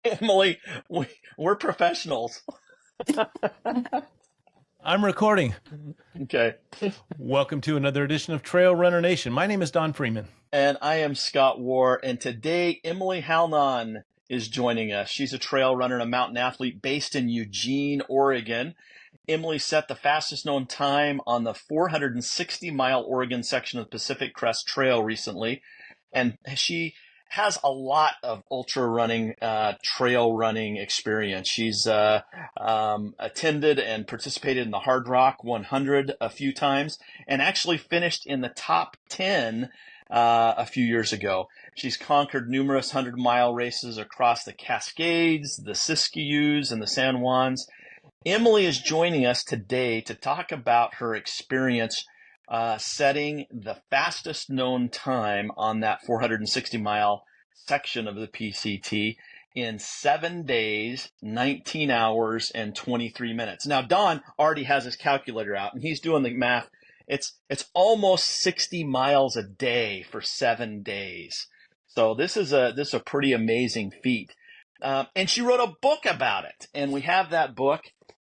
Emily, we're professionals. I'm recording. Okay. Welcome to another edition of Trail Runner Nation. My name is Don Freeman. And I am Scott War. And today, Emily Halnon is joining us. She's a trail runner and a mountain athlete based in Eugene, Oregon. Emily set the fastest known time on the 460-mile Oregon section of the Pacific Crest Trail recently. And she has a lot of ultra running, trail running experience. She's attended and participated in the Hard Rock 100 a few times and actually finished in the top 10 a few years ago. She's conquered numerous 100-mile races across the Cascades, the Siskiyous, and the San Juans. Emily is joining us today to talk about her experience setting the fastest known time on that 460-mile section of the PCT in 7 days, 19 hours, and 23 minutes. Now, Don already has his calculator out, and he's doing the math. It's almost 60 miles a day for 7 days. So this is a pretty amazing feat. And she wrote a book about it, and we have that book.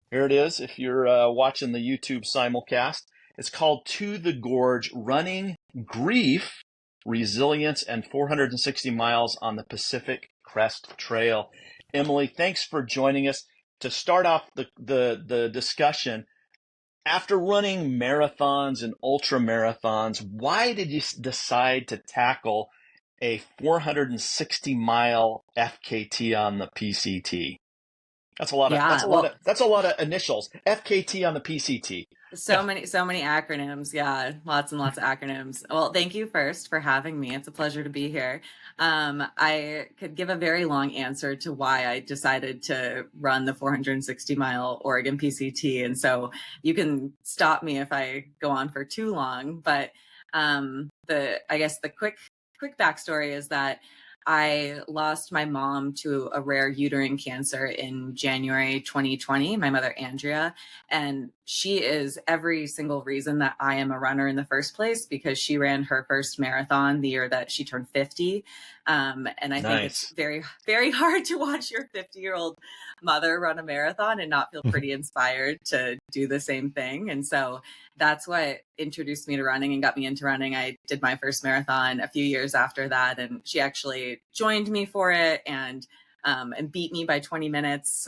Here it is. If you're watching the YouTube simulcast, it's called To the Gorge: Running, Grief, Resilience, and 460 Miles on the Pacific Crest Trail. Emily, thanks for joining us. To start off the discussion, after running marathons and ultra marathons, why did you decide to tackle a 460-mile FKT on the PCT? That's a lot of Yeah, well, that's a lot of initials. FKT on the PCT. so many acronyms. Yeah, lots and lots of acronyms. Well, thank you first for having me. It's a pleasure to be here. I could give a very long answer to why I decided to run the 460-mile Oregon PCT, and so you can stop me if I go on for too long. But I guess the quick backstory is that I lost my mom to a rare uterine cancer in January 2020, my mother, Andrea. And she is every single reason that I am a runner in the first place, because she ran her first marathon the year that she turned 50. And I think it's very, very hard to watch your 50-year-old mother run a marathon and not feel pretty inspired to do the same thing. And so that's what introduced me to running and got me into running. I did my first marathon a few years after that, and she actually joined me for it and beat me by 20 minutes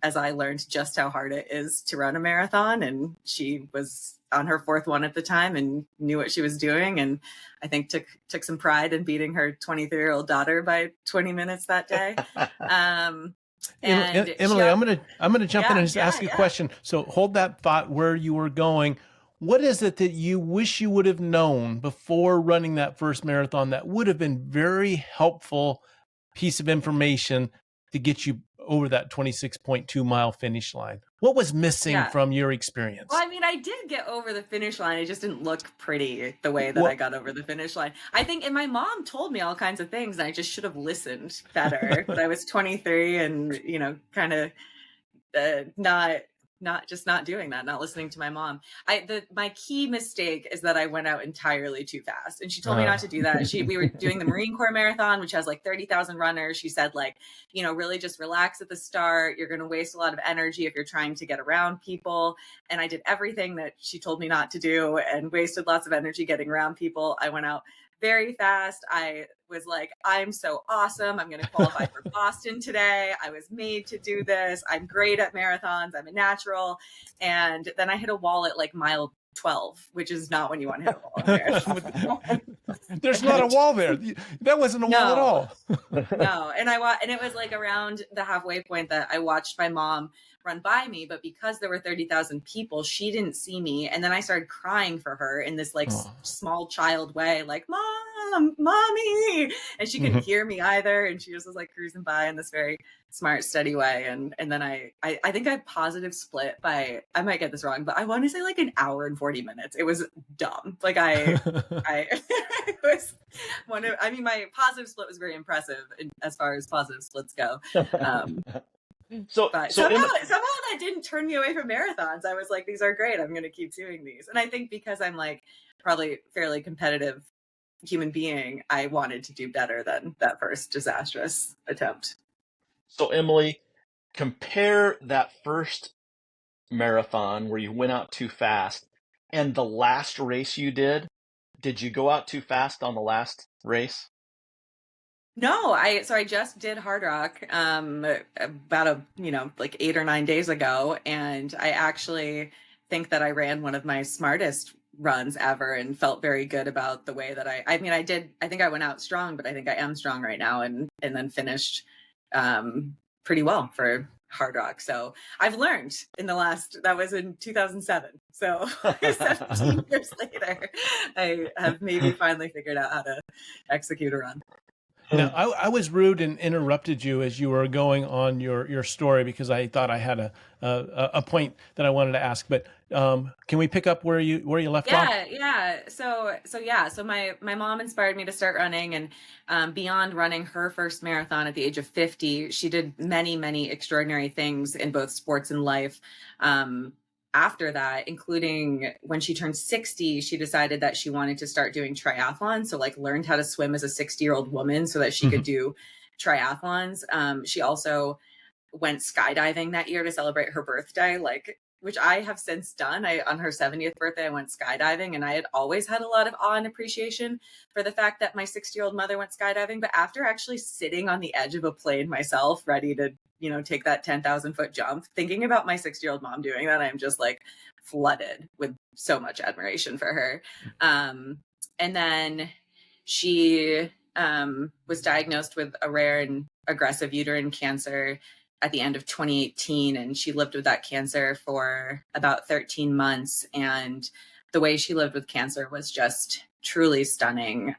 as I learned just how hard it is to run a marathon. And she was on her fourth one at the time and knew what she was doing, and I think took some pride in beating her 23-year-old daughter by 20 minutes that day. And Emily, I'm gonna jump in and just ask a question. So hold that thought where you were going. What is it that you wish you would have known before running that first marathon that would have been very helpful piece of information to get you over that 26.2 mile finish line? What was missing from your experience? Well, I mean, I did get over the finish line. It just didn't look pretty the way that I got over the finish line. I think, and my mom told me all kinds of things, and I just should have listened better. But I was 23 and, kind of not doing that, not listening to my mom. My key mistake is that I went out entirely too fast, and she told me not to do that. We were doing the Marine Corps Marathon, which has like 30,000 runners. She said, like, really just relax at the start. You're going to waste a lot of energy if you're trying to get around people. And I did everything that she told me not to do and wasted lots of energy getting around people. I went out very fast. I was like, I'm so awesome. I'm going to qualify for Boston today. I was made to do this. I'm great at marathons. I'm a natural. And then I hit a wall at like mile 12, which is not when you want to hit a wall. There's not a wall there. That wasn't a wall at all. No. And it was like around the halfway point that I watched my mom run by me, but because there were 30,000 people, she didn't see me. And then I started crying for her in this like small child way, like, Mom, Mommy. And she couldn't hear me either. And she just was like cruising by in this very smart, steady way. And then I think I positive split by, I might get this wrong, but I want to say like an hour and 40 minutes. It was dumb. Like it was my positive split was very impressive as far as positive splits go. Somehow that didn't turn me away from marathons. I was like, these are great. I'm going to keep doing these. And I think because I'm like probably fairly competitive human being, I wanted to do better than that first disastrous attempt. So, Emily, compare that first marathon where you went out too fast and the last race you did. Did you go out too fast on the last race? No, I just did Hard Rock about like 8 or 9 days ago, and I actually think that I ran one of my smartest runs ever and felt very good about the way that I think I went out strong, but I think I am strong right now, and then finished pretty well for Hard Rock. So I've learned that was in 2007. So 17 years later, I have maybe finally figured out how to execute a run. Now, I was rude and interrupted you as you were going on your story because I thought I had a point that I wanted to ask. But can we pick up where you left off? Yeah. So my mom inspired me to start running, and beyond running her first marathon at the age of 50, she did many extraordinary things in both sports and life. After that, including when she turned 60, she decided that she wanted to start doing triathlons. So like learned how to swim as a 60-year-old woman so that she could do triathlons. She also went skydiving that year to celebrate her birthday, which I have since done. On her 70th birthday, I went skydiving, and I had always had a lot of awe and appreciation for the fact that my 60-year-old mother went skydiving. But after actually sitting on the edge of a plane myself, ready to, take that 10,000 foot jump, thinking about my 60-year-old mom doing that, I'm just like flooded with so much admiration for her. And then she was diagnosed with a rare and aggressive uterine cancer at the end of 2018, and she lived with that cancer for about 13 months. And the way she lived with cancer was just truly stunning.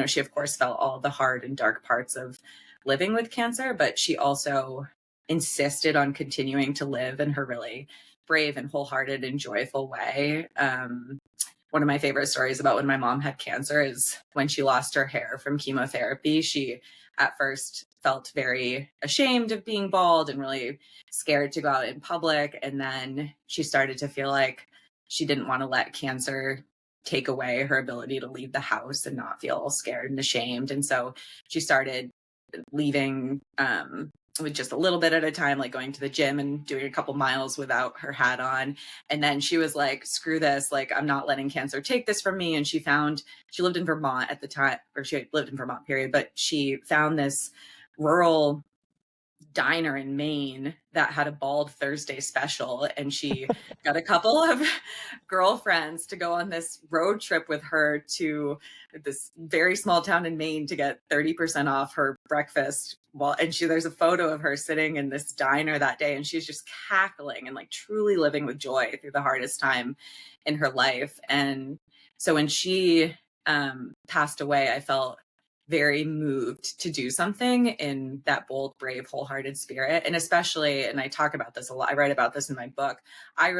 She of course felt all the hard and dark parts of living with cancer, but she also insisted on continuing to live in her really brave and wholehearted and joyful way. One of my favorite stories about when my mom had cancer is when she lost her hair from chemotherapy. She at first felt very ashamed of being bald and really scared to go out in public. And then she started to feel like she didn't want to let cancer take away her ability to leave the house and not feel scared and ashamed. And so she started leaving with just a little bit at a time, like going to the gym and doing a couple miles without her hat on. And then she was like, screw this, like, I'm not letting cancer take this from me. And she lived in Vermont at the time, or she lived in Vermont, period. But she found this rural diner in Maine that had a Bald Thursday special, and she got a couple of girlfriends to go on this road trip with her to this very small town in Maine to get 30% off her breakfast. There's a photo of her sitting in this diner that day, and she's just cackling and like truly living with joy through the hardest time in her life. And so when she passed away, I felt very moved to do something in that bold, brave, wholehearted spirit. And especially, and I talk about this a lot, I write about this in my book, I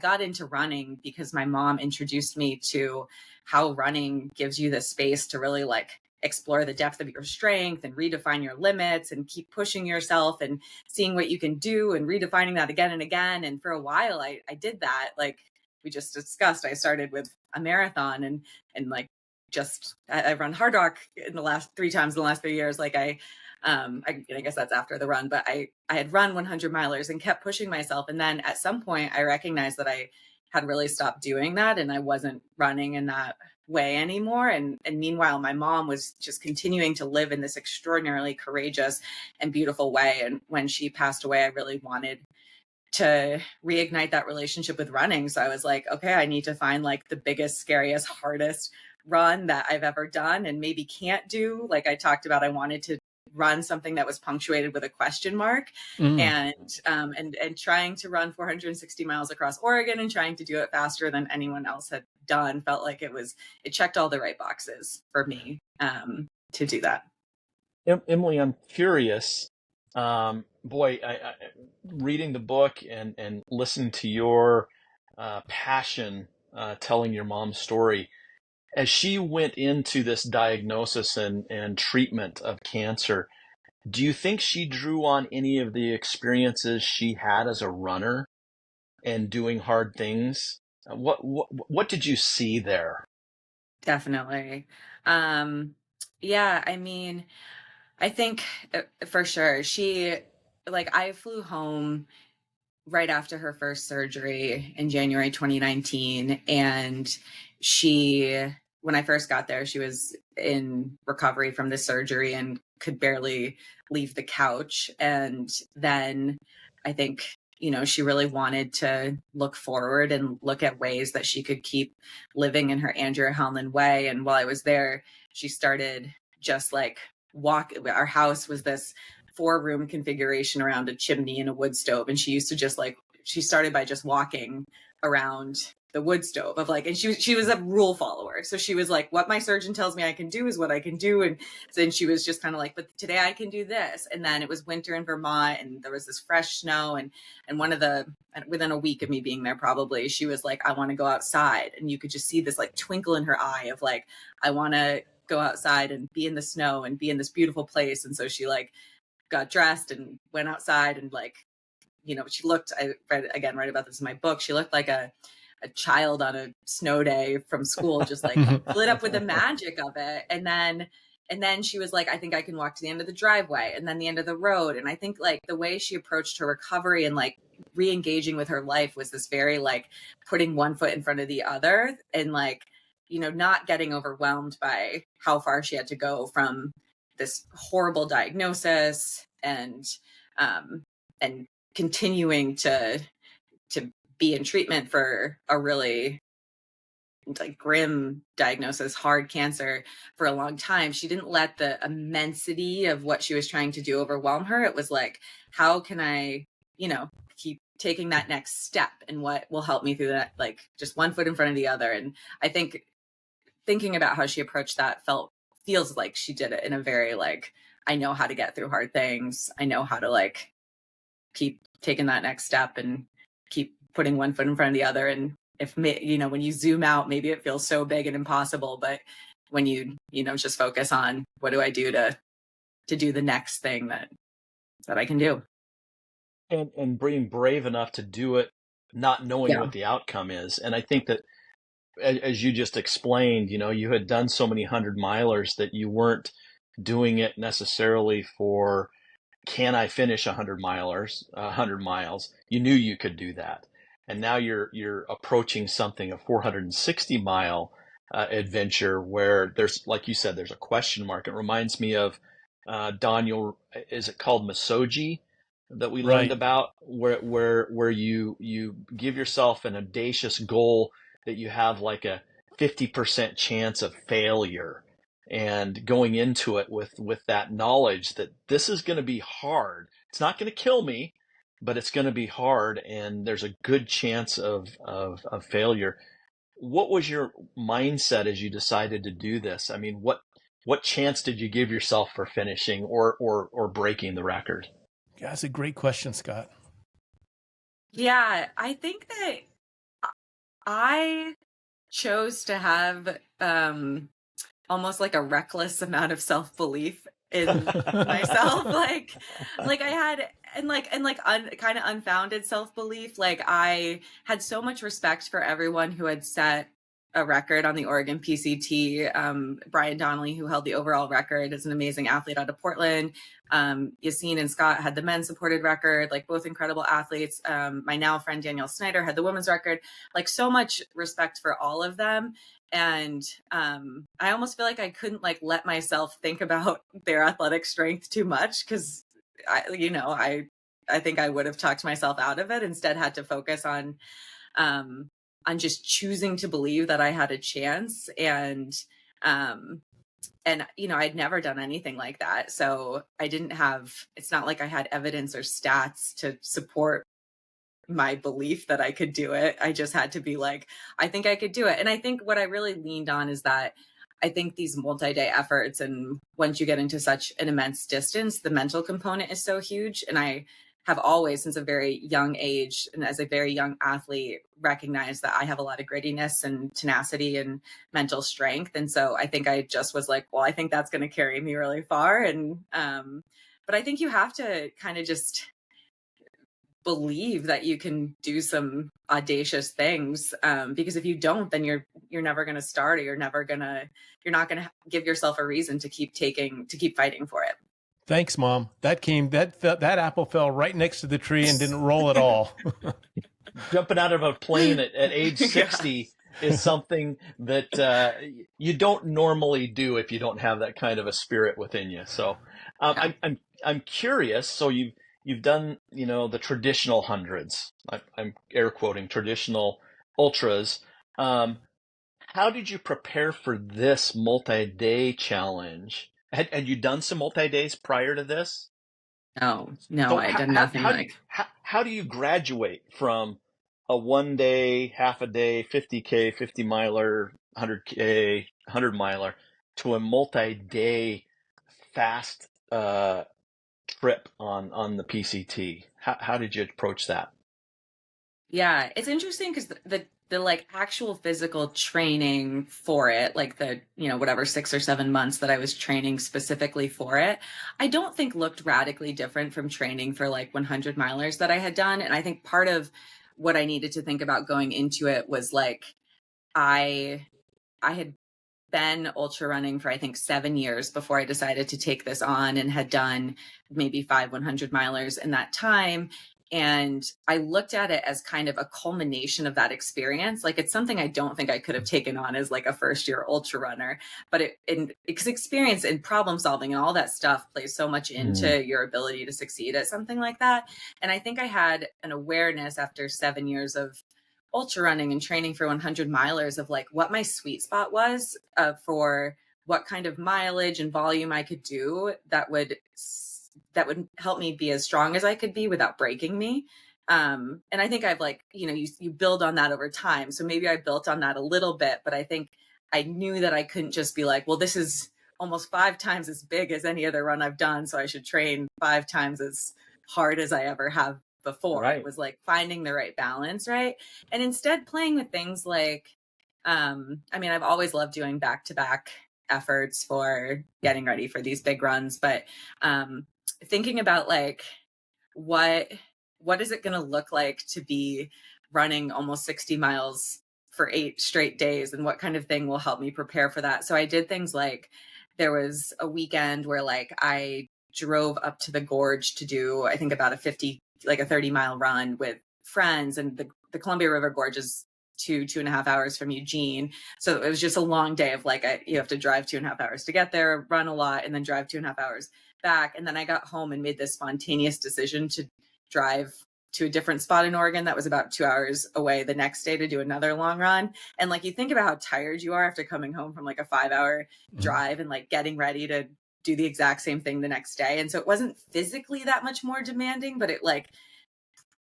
got into running because my mom introduced me to how running gives you the space to really like explore the depth of your strength and redefine your limits and keep pushing yourself and seeing what you can do and redefining that again and again. And for a while, I did that. Like we just discussed, I started with a marathon and like, I've run Hard Rock in the last 3 times in the last 3 years. Like I guess that's after the run, but I had run 100 milers and kept pushing myself. And then at some point I recognized that I had really stopped doing that and I wasn't running in that way anymore. And meanwhile, my mom was just continuing to live in this extraordinarily courageous and beautiful way. And when she passed away, I really wanted to reignite that relationship with running. So I was like, okay, I need to find like the biggest, scariest, hardest run that I've ever done and maybe can't do. Like I talked about, I wanted to run something that was punctuated with a question mark and trying to run 460 miles across Oregon and trying to do it faster than anyone else had done felt like it checked all the right boxes for me to do that. Emily, I'm curious. Reading the book and listening to your passion telling your mom's story, as she went into this diagnosis and treatment of cancer, do you think she drew on any of the experiences she had as a runner and doing hard things? What did you see there? Definitely. Yeah, I mean, I think for sure I flew home right after her first surgery in January 2019. And when I first got there, she was in recovery from the surgery and could barely leave the couch. And then I think, she really wanted to look forward and look at ways that she could keep living in her Andrea Halnon way. And while I was there, she started just like our house was this 4-room configuration around a chimney and a wood stove. And she used to she started by just walking around the wood stove and she was a rule follower. So she was like, what my surgeon tells me I can do is what I can do. And then she was just kind of like, but today I can do this. And then it was winter in Vermont and there was this fresh snow. And within a week of me being there, probably, she was like, I want to go outside. And you could just see this like twinkle in her eye of like, I want to go outside and be in the snow and be in this beautiful place. And so she got dressed and went outside and she looked, I write about this in my book. She looked like a child on a snow day from school, just like lit up with the magic of it. And then she was like, I think I can walk to the end of the driveway and then the end of the road. And I think the way she approached her recovery and re-engaging with her life was this very putting one foot in front of the other and not getting overwhelmed by how far she had to go from this horrible diagnosis and continuing to be in treatment for a really grim diagnosis, hard cancer for a long time. She didn't let the immensity of what she was trying to do overwhelm her. It was like, how can I, keep taking that next step and what will help me through that, just one foot in front of the other. And I think thinking about how she approached that feels like she did it in a very I know how to get through hard things. I know how to keep taking that next step and keep putting one foot in front of the other. And when you zoom out, maybe it feels so big and impossible, but when you just focus on what do I do to do the next thing that I can do. And being brave enough to do it, not knowing what the outcome is. And I think that as you just explained, you had done so many 100-milers that you weren't doing it necessarily for, can I finish 100 miles? You knew you could do that. And now you're approaching something, a 460-mile adventure where there's, like you said, there's a question mark. It reminds me of Daniel, is it called Masoji that we learned about, where you give yourself an audacious goal that you have like a 50% chance of failure, and going into it with that knowledge that this is going to be hard. It's not going to kill me, but it's going to be hard, and there's a good chance of failure. What was your mindset as you decided to do this? I mean, what chance did you give yourself for finishing or breaking the record? Yeah, that's a great question, Scott. Yeah, I think that I chose to have almost like a reckless amount of self-belief in myself. I had kind of unfounded self-belief. I had so much respect for everyone who had set a record on the Oregon PCT. Brian Donnelly, who held the overall record, is an amazing athlete out of Portland. Yassine and Scott had the men's supported record, both incredible athletes. My now friend Danielle Snyder had the women's record. So much respect for all of them. And I almost feel like I couldn't let myself think about their athletic strength too much, because I think I would have talked myself out of it. Instead, had to focus on just choosing to believe that I had a chance. And I'd never done anything like that. So it's not like I had evidence or stats to support my belief that I could do it. I just had to be I think I could do it. And I think what I really leaned on is that I think these multi-day efforts, and once you get into such an immense distance, the mental component is so huge. And I have always, since a very young age and as a very young athlete, recognized that I have a lot of grittiness and tenacity and mental strength. And so I think I just was well, I think that's going to carry me really far. And but I think you have to kind of just believe that you can do some audacious things, because if you don't, then you're never going to start, or you're not going to give yourself a reason to keep fighting for it. Thanks, Mom. That apple fell right next to the tree and didn't roll at all. Jumping out of a plane at age Yeah. 60 is something that you don't normally do if you don't have that kind of a spirit within you. So Yeah. I'm curious. So you've done the traditional hundreds. I'm air quoting traditional ultras. How did you prepare for this multi-day challenge? Had you done some multi-days prior to this? No, So I did nothing like. how do you graduate from a 1 day, half a day, 50K, 50 miler, 100K, 100 miler to a multi-day fast trip on the PCT? How did you approach that? Yeah, it's interesting because the like actual physical training for it, like the, whatever 6 or 7 months that I was training specifically for it, I don't think looked radically different from training for like 100 milers that I had done. And I think part of what I needed to think about going into it was like I I had been ultra running for I think 7 years before I decided to take this on, and had done maybe 5 100 milers in that time. And I looked at it as kind of a culmination of that experience. Like it's something I don't think I could have taken on as like a first year ultra runner, but because experience and problem solving and all that stuff plays so much into your ability to succeed at something like that. And I think I had an awareness after 7 years of ultra running and training for 100 milers of like what my sweet spot was for what kind of mileage and volume I could do that would help me be as strong as I could be without breaking me. And I think I've like, you build on that over time. So maybe I built on that a little bit, but I think I knew that I couldn't just be like, well, this is almost 5 times as big as any other run I've done, so I should train 5 times as hard as I ever have before. It Right. was like finding the right balance, right? And instead playing with things like, I've always loved doing back-to-back efforts for getting ready for these big runs, but thinking about like what is it going to look like to be running almost 60 miles for 8 straight days, and what kind of thing will help me prepare for that. So I did things like, there was a weekend where like I drove up to the Gorge to do I think about a 30-mile run with friends, and the Columbia River Gorge is 2.5 hours from Eugene. So it was just a long day of like, you have to drive 2.5 hours to get there, run a lot, and then drive 2.5 hours back. And then I got home and made this spontaneous decision to drive to a different spot in Oregon that was about 2 hours away the next day to do another long run. And like, you think about how tired you are after coming home from like a 5-hour drive and like getting ready to do the exact same thing the next day. And so it wasn't physically that much more demanding, but it like,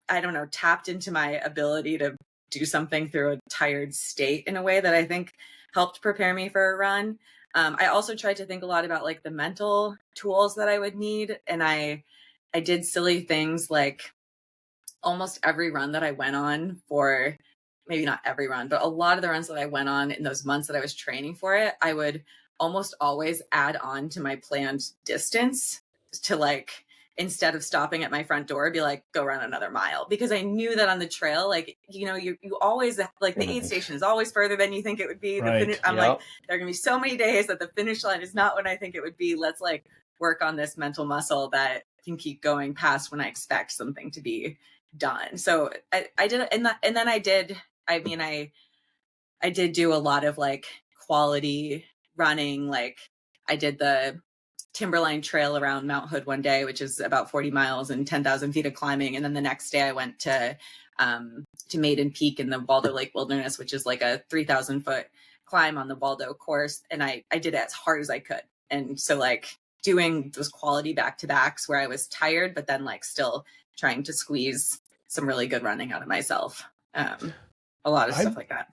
I don't know, tapped into my ability to do something through a tired state in a way that I think helped prepare me for a run. I also tried to think a lot about like the mental tools that I would need. And I did silly things like almost every run that I went on for, maybe not every run, but a lot of the runs that I went on in those months that I was training for it, I would almost always add on to my planned distance to like, instead of stopping at my front door, be like, go run another mile. Because I knew that on the trail, like, you always, like the aid station is always further than you think it would be. Right. I'm like, there are gonna be so many days that the finish line is not when I think it would be. Let's like work on this mental muscle that can keep going past when I expect something to be done. So I did, and then I did, I did do a lot of like quality running. Like I did the Timberline Trail around Mount Hood one day, which is about 40 miles and 10,000 feet of climbing. And then the next day I went to Maiden Peak in the Waldo Lake Wilderness, which is like a 3,000-foot climb on the Waldo course. And I did it as hard as I could. And so like doing those quality back-to-backs where I was tired, but then like still trying to squeeze some really good running out of myself. A lot of stuff like that.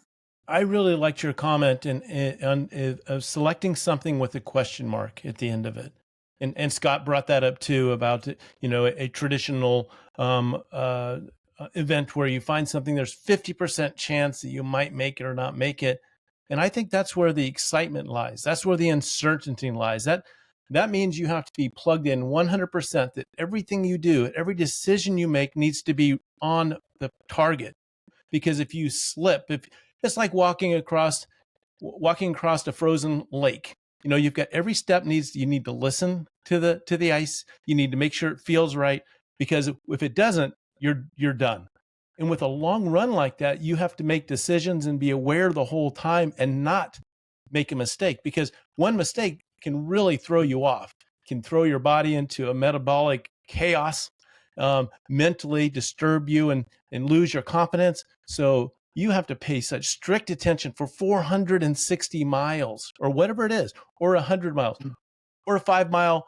I really liked your comment of selecting something with a question mark at the end of it. And Scott brought that up too about, a traditional event where you find something, there's 50% chance that you might make it or not make it. And I think that's where the excitement lies. That's where the uncertainty lies. That means you have to be plugged in 100%, that everything you do, every decision you make needs to be on the target. Because if you slip, it's like walking across a frozen lake. You've got every step you need to listen to the ice. You need to make sure it feels right, because if it doesn't, you're done. And with a long run like that, you have to make decisions and be aware the whole time and not make a mistake, because one mistake can really throw you off, can throw your body into a metabolic chaos, mentally disturb you and lose your confidence. So you have to pay such strict attention for 460 miles or whatever it is, or 100 miles, or a 5-mile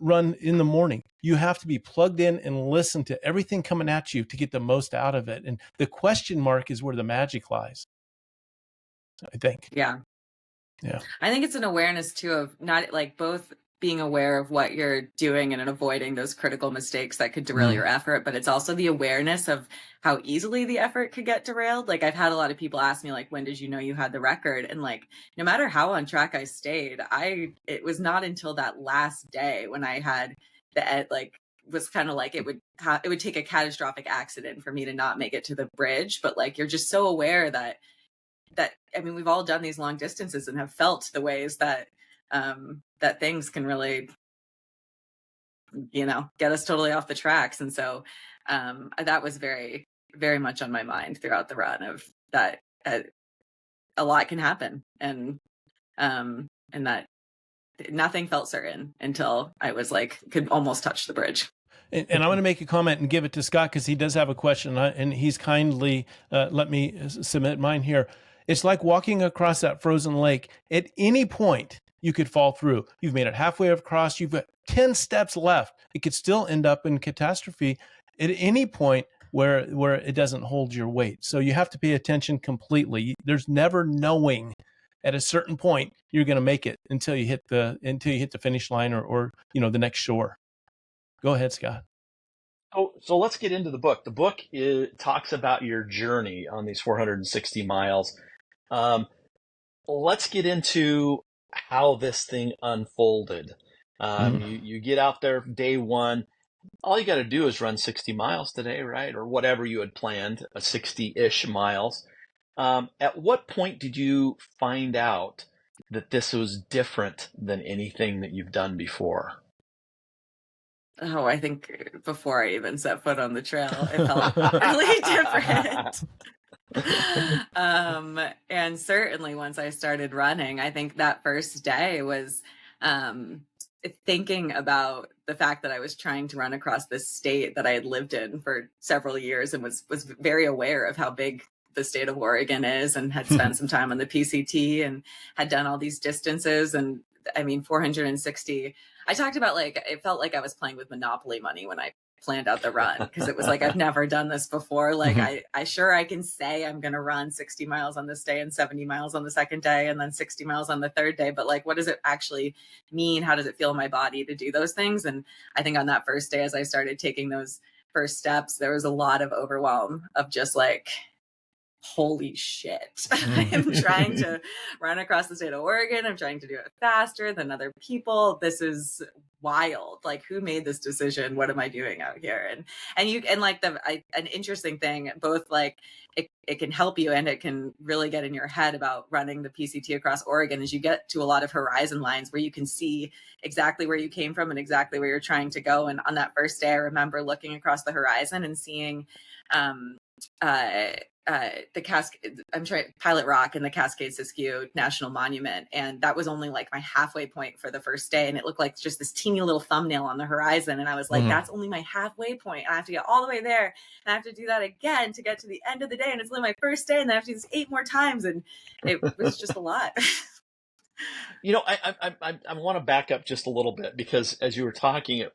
run in the morning. You have to be plugged in and listen to everything coming at you to get the most out of it. And the question mark is where the magic lies, I think. Yeah. I think it's an awareness too of not like both being aware of what you're doing and avoiding those critical mistakes that could derail your effort, but it's also the awareness of how easily the effort could get derailed. Like I've had a lot of people ask me, like, when did you know you had the record? And like, no matter how on track I stayed, it was not until that last day when I had was kind of like it would take a catastrophic accident for me to not make it to the bridge. But like, you're just so aware that I mean, we've all done these long distances and have felt the ways that that things can really, get us totally off the tracks. And so that was very, very much on my mind throughout the run of that a lot can happen, and that nothing felt certain until I was like, could almost touch the bridge. And I'm going to make a comment and give it to Scott, because he does have a question, and he's kindly let me submit mine here. It's like walking across that frozen lake. At any point, you could fall through. You've made it halfway across. You've got 10 steps left. It could still end up in catastrophe at any point where it doesn't hold your weight. So you have to pay attention completely. There's never knowing at a certain point you're going to make it until you hit the finish line or the next shore. Go ahead, Scott. So let's get into the book. The book talks about your journey on these 460 miles. Let's get into how this thing unfolded. You get out there day one. All you got to do is run 60 miles today, right? Or whatever you had planned, 60-ish miles. At what point did you find out that this was different than anything that you've done before? Oh, I think before I even set foot on the trail, it felt really different. And certainly once I started running, I think that first day was thinking about the fact that I was trying to run across this state that I had lived in for several years and was very aware of how big the state of Oregon is, and had spent some time on the PCT and had done all these distances. And I mean, 460, I talked about, like, it felt like I was playing with Monopoly money when I planned out the run, because it was like, I've never done this before. Like, I can say I'm going to run 60 miles on this day and 70 miles on the second day and then 60 miles on the third day. But like, what does it actually mean? How does it feel in my body to do those things? And I think on that first day, as I started taking those first steps, there was a lot of overwhelm of just like, holy shit. I am trying to run across the state of Oregon. I'm trying to do it faster than other people. This is wild. Like, who made this decision? What am I doing out here? And like an interesting thing, both like it can help you and it can really get in your head about running the PCT across Oregon, as you get to a lot of horizon lines where you can see exactly where you came from and exactly where you're trying to go. And on that first day, I remember looking across the horizon and seeing Pilot Rock and the Cascade Siskiyou National Monument. And that was only like my halfway point for the first day. And it looked like just this teeny little thumbnail on the horizon. And I was like, that's only my halfway point. I have to get all the way there. And I have to do that again to get to the end of the day. And it's only my first day. And I have to do this 8 more times. And it was just a lot. I want to back up just a little bit, because as you were talking,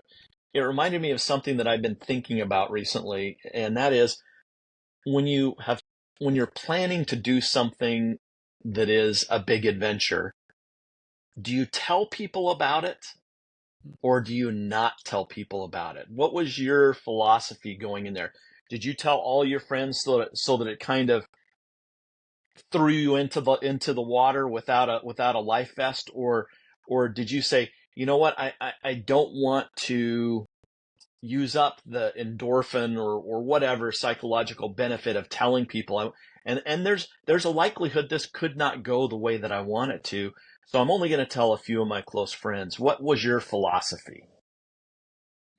it reminded me of something that I've been thinking about recently. And that is, when you're planning to do something that is a big adventure, do you tell people about it or do you not tell people about it? What was your philosophy going in there? Did you tell all your friends so that it kind of threw you into the water without a life vest, or did you say, you know what, I don't want to use up the endorphin or whatever psychological benefit of telling people, and there's a likelihood this could not go the way that I want it to, So I'm only going to tell a few of my close friends. What was your philosophy?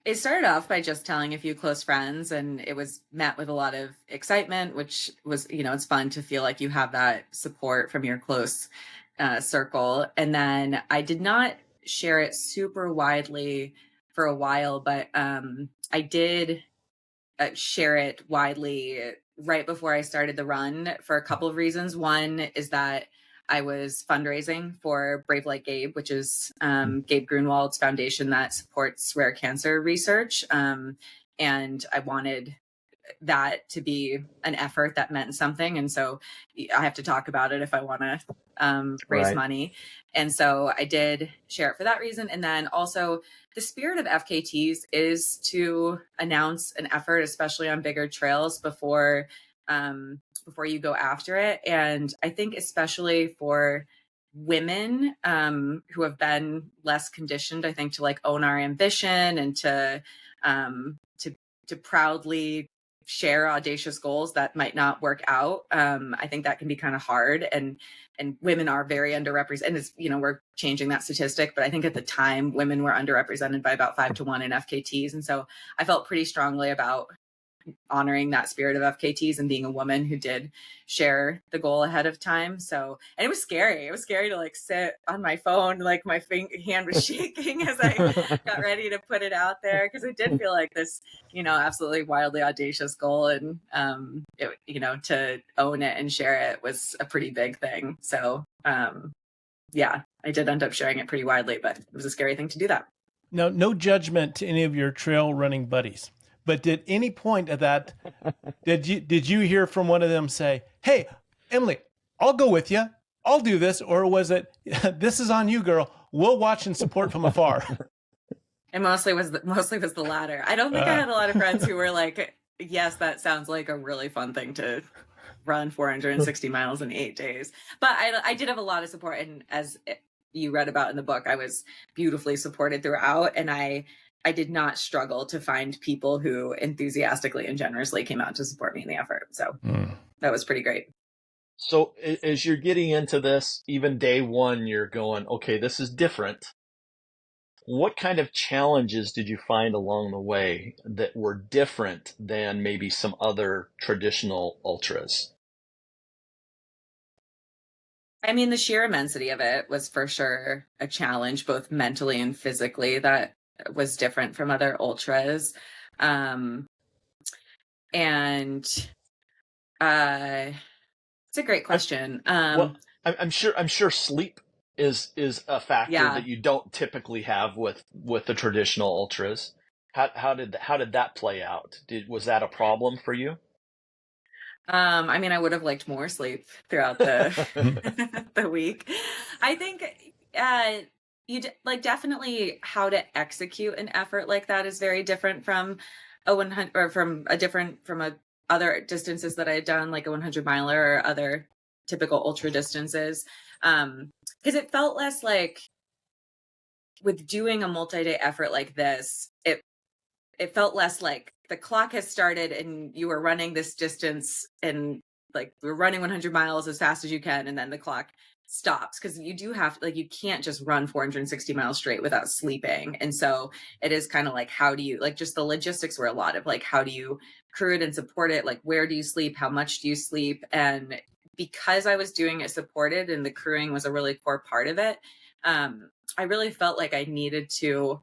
It started off by just telling a few close friends, and it was met with a lot of excitement, which was, it's fun to feel like you have that support from your close circle. And then I did not share it super widely for a while, but I did share it widely right before I started the run for a couple of reasons. One is that I was fundraising for Brave Like Gabe, which is Gabe Grunwald's foundation that supports rare cancer research. And I wanted that to be an effort that meant something. And so I have to talk about it if I want to raise Right. money. And so I did share it for that reason. And then also the spirit of FKTs is to announce an effort, especially on bigger trails before you go after it. And I think especially for women who have been less conditioned, I think, to like own our ambition and to proudly share audacious goals that might not work out. I think that can be kind of hard, and women are very underrepresented. And it's, we're changing that statistic, but I think at the time women were underrepresented by about 5-1 in FKTs. And so I felt pretty strongly about honoring that spirit of FKTs and being a woman who did share the goal ahead of time. So, and it was scary. It was scary to like sit on my phone, like my hand was shaking as I got ready to put it out there, because it did feel like this, absolutely wildly audacious goal. And, to own it and share it was a pretty big thing. So, yeah, I did end up sharing it pretty widely, but it was a scary thing to do that. Now, no judgment to any of your trail running buddies, but at any point of that, did you hear from one of them say, "Hey, Emily, I'll go with you. I'll do this," or was it, "This is on you, girl. We'll watch and support from afar"? It mostly was the latter. I don't think I had a lot of friends who were like, "Yes, that sounds like a really fun thing to run 460 miles in 8 days." But I did have a lot of support, and as you read about in the book, I was beautifully supported throughout, and I did not struggle to find people who enthusiastically and generously came out to support me in the effort. So that was pretty great. So as you're getting into this, even day one, you're going, okay, this is different. What kind of challenges did you find along the way that were different than maybe some other traditional ultras? I mean, the sheer immensity of it was for sure a challenge, both mentally and physically, that was different from other ultras. And it's a great question. Well, I'm sure sleep is a factor Yeah. that you don't typically have with the traditional ultras. How did that play out? Was that a problem for you? I mean, I would have liked more sleep throughout the the week. I think definitely how to execute an effort like that is very different from a 100 or from other distances that I had done, like a 100 miler or other typical ultra distances. Because it felt less like, with doing a multi-day effort like this, it felt less like the clock has started and you are running this distance, and like we're running 100 miles as fast as you can, and then the clock stops, because you do have, like, you can't just run 460 miles straight without sleeping. And so it is kind of like, how do you, like, just the logistics were a lot of like, how do you crew it and support it? Like, where do you sleep? How much do you sleep? And because I was doing it supported and the crewing was a really core part of it, I really felt like I needed to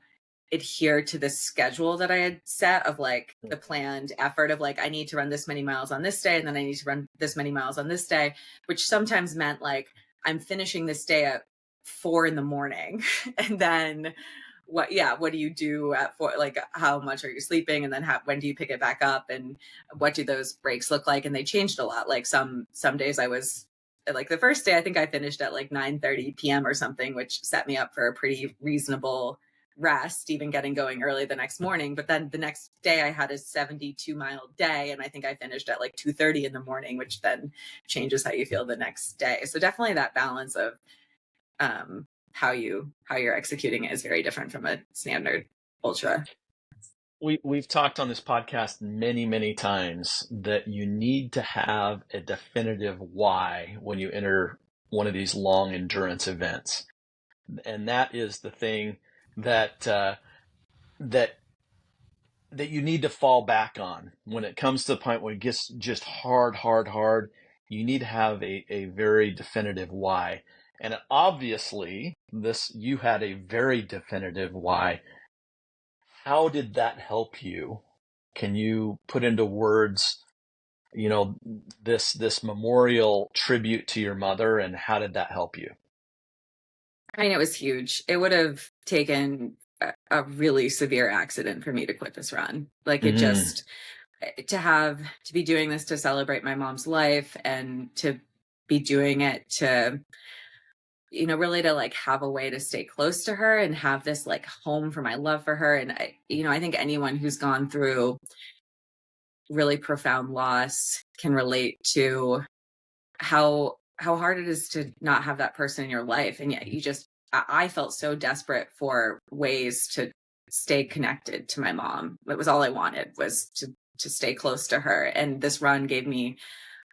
adhere to the schedule that I had set of like the planned effort of like, I need to run this many miles on this day, and then I need to run this many miles on this day, which sometimes meant like, I'm finishing this day at 4 a.m. and then what do you do at 4? Like, how much are you sleeping? And then when do you pick it back up? And what do those breaks look like? And they changed a lot. Like some days I was, like, the first day, I think I finished at like 9:30 p.m. or something, which set me up for a pretty reasonable rest, even getting going early the next morning. But then the next day I had a 72-mile day, and I think I finished at like 2:30 in the morning, which then changes how you feel the next day. So definitely that balance of how you're executing it is very different from a standard ultra. We've talked on this podcast many times that you need to have a definitive why when you enter one of these long endurance events. And that is the thing that that that you need to fall back on when it comes to the point where it gets just hard. You need to have a very definitive why. And obviously, you had a very definitive why. How did that help you? Can you put into words, this memorial tribute to your mother, and how did that help you? I mean, it was huge. It would have taken a really severe accident for me to quit this run. Like it just, to be doing this to celebrate my mom's life and to be doing it to, really to like have a way to stay close to her and have this like home for my love for her. And I think anyone who's gone through really profound loss can relate to how hard it is to not have that person in your life. And yet I felt so desperate for ways to stay connected to my mom. That was all I wanted, was to stay close to her. And this run gave me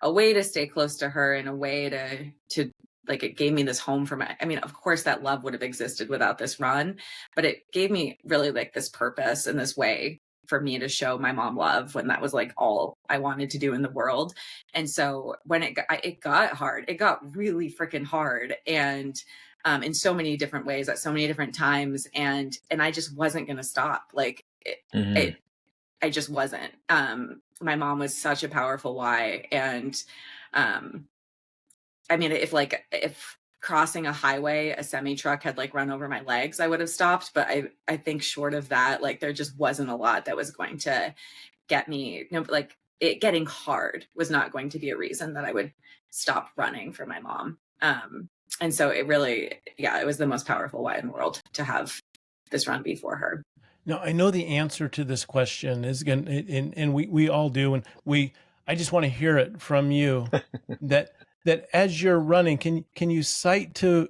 a way to stay close to her, and a way to like, it gave me this home for I mean, of course that love would have existed without this run, but it gave me really like this purpose and this way for me to show my mom love, when that was like all I wanted to do in the world. And so when it got hard, it got really freaking hard. And in so many different ways at so many different times. And I just wasn't going to stop. Like I just wasn't. My mom was such a powerful why. And I mean, if crossing a highway, a semi truck had like run over my legs, I would have stopped. But I think short of that, like there just wasn't a lot that was going to get me, like it getting hard was not going to be a reason that I would stop running for my mom. And so it really, it was the most powerful why in the world to have this run be for her. Now, I know the answer to this question is going to, and we all do, and I just want to hear it from you that as you're running, can you cite to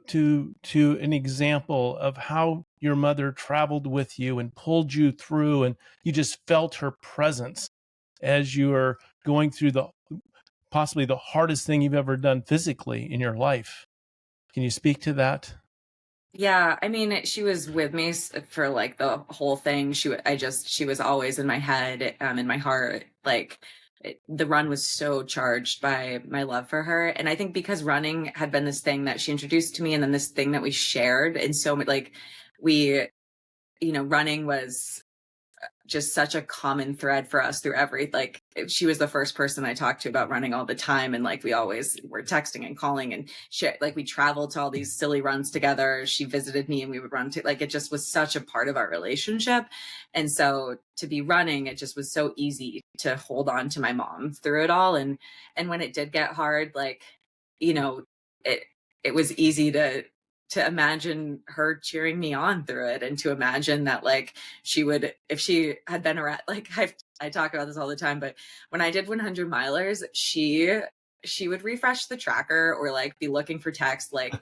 an example of how your mother traveled with you and pulled you through, and you just felt her presence as you are going through possibly the hardest thing you've ever done physically in your life? Can you speak to that? Yeah, I mean, she was with me for like the whole thing. She was always in my head, in my heart. Like the run was so charged by my love for her. And I think because running had been this thing that she introduced to me, and then this thing that we shared. And so like running was just such a common thread for us through like she was the first person I talked to about running all the time. And like we always were texting and calling, and like we traveled to all these silly runs together. She visited me and we would run to, like, it just was such a part of our relationship. And so to be running, it just was so easy to hold on to my mom through it all. And when it did get hard, like, it was easy to imagine her cheering me on through it, and to imagine that like she would, if she had been around, like I talk about this all the time, but when I did 100 milers, she would refresh the tracker or like be looking for text like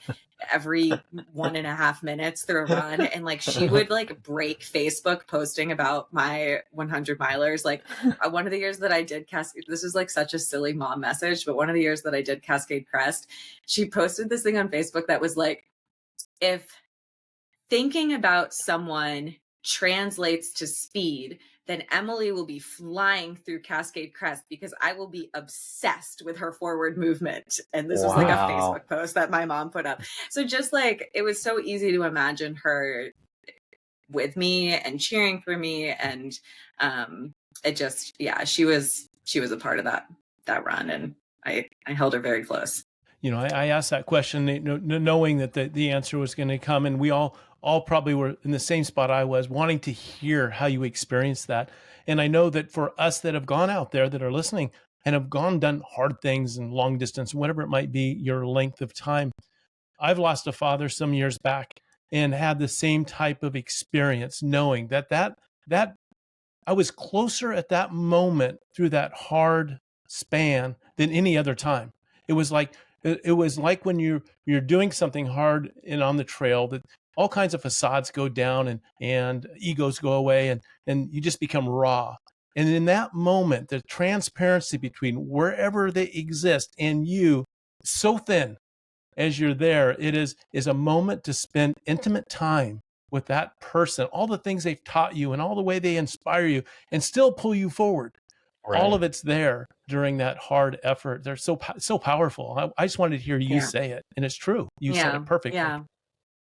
every 1.5 minutes through a run. And like she would like break Facebook posting about my 100 milers. Like one of the years that I did Cascade, this is like such a silly mom message, but one of the years that I did Cascade Crest, she posted this thing on Facebook that was like, if thinking about someone translates to speed, then Emily will be flying through Cascade Crest because I will be obsessed with her forward movement. And this was like a Facebook post that my mom put up. So just like, it was so easy to imagine her with me and cheering for me. And it just, she was a part of that run. And I held her very close. I asked that question, knowing that the answer was going to come, and we all probably were in the same spot I was, wanting to hear how you experienced that. And I know that for us that have gone out there, that are listening, and have done hard things and long distance, whatever it might be, your length of time. I've lost a father some years back and had the same type of experience, knowing that I was closer at that moment through that hard span than any other time. It was like when you're doing something hard and on the trail, that all kinds of facades go down and egos go away, and you just become raw. And in that moment, the transparency between wherever they exist and you, so thin. as you're there, it is a moment to spend intimate time with that person, all the things they've taught you and all the way they inspire you and still pull you forward. Right. All of it's there during that hard effort. They're so powerful. I just wanted to hear you say it, and it's true. You said it perfectly.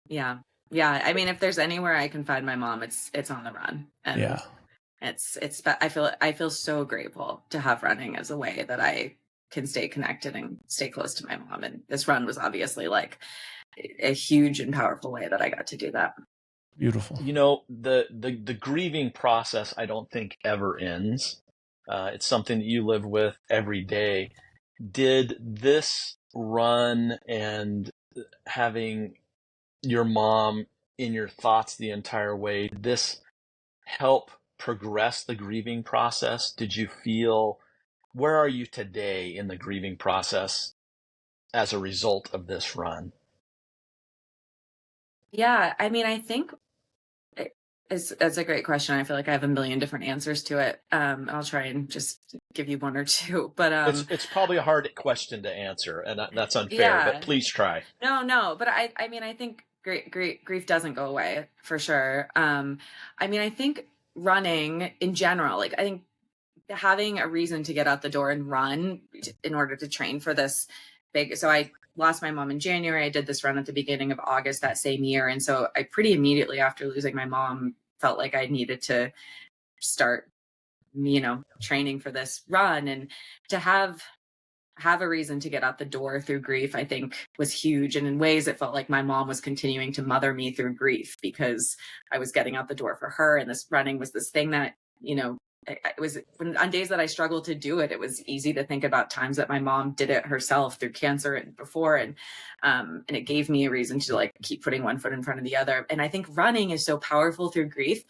Yeah. I mean, if there's anywhere I can find my mom, it's on the run. And yeah, I feel so grateful to have running as a way that I can stay connected and stay close to my mom. And this run was obviously like a huge and powerful way that I got to do that. Beautiful. You know, the grieving process, I don't think ever ends. It's something that you live with every day. Did this run and having your mom in your thoughts the entire way, did this help progress the grieving process? Did you feel, where are you today in the grieving process as a result of this run? Yeah, I mean, I think it's a great question. I feel like I have a million different answers to it. I'll try and just give you one or two, but it's probably a hard question to answer, and that's unfair, but please try. No, but I mean, I think grief doesn't go away for sure. I mean, I think running in general, like I think having a reason to get out the door and run in order to train for this big. So I lost my mom in January. I did this run at the beginning of August that same year. And so I pretty immediately after losing my mom felt like I needed to start, training for this run, and to have a reason to get out the door through grief, I think was huge. And in ways it felt like my mom was continuing to mother me through grief because I was getting out the door for her. And this running was this thing that, it was on days that I struggled to do it. It was easy to think about times that my mom did it herself through cancer and before. And it gave me a reason to like keep putting one foot in front of the other. And I think running is so powerful through grief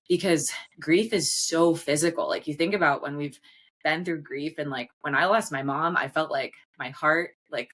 because grief is so physical. Like you think about when we've been through grief, and like when I lost my mom, I felt like my heart like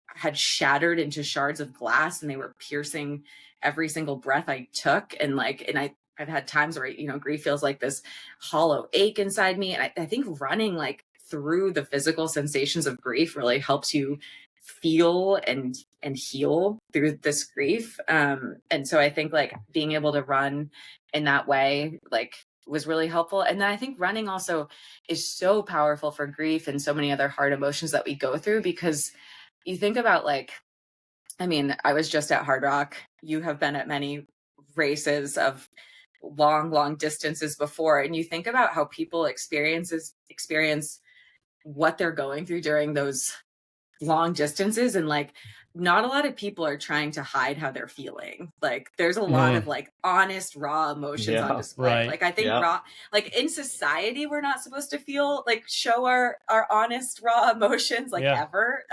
had shattered into shards of glass and they were piercing every single breath I took. And I've had times where, grief feels like this hollow ache inside me. And I think running like through the physical sensations of grief really helps you feel and heal through this grief. And so I think like being able to run in that way, like was really helpful. And then I think running also is so powerful for grief and so many other hard emotions that we go through, because you think about like, I mean, I was just at Hard Rock. You have been at many races of long distances before. And you think about how people experience what they're going through during those long distances. And like, not a lot of people are trying to hide how they're feeling. Like there's a lot of like honest, raw emotions on display. Right. Like I think like in society, we're not supposed to show our honest, raw emotions ever.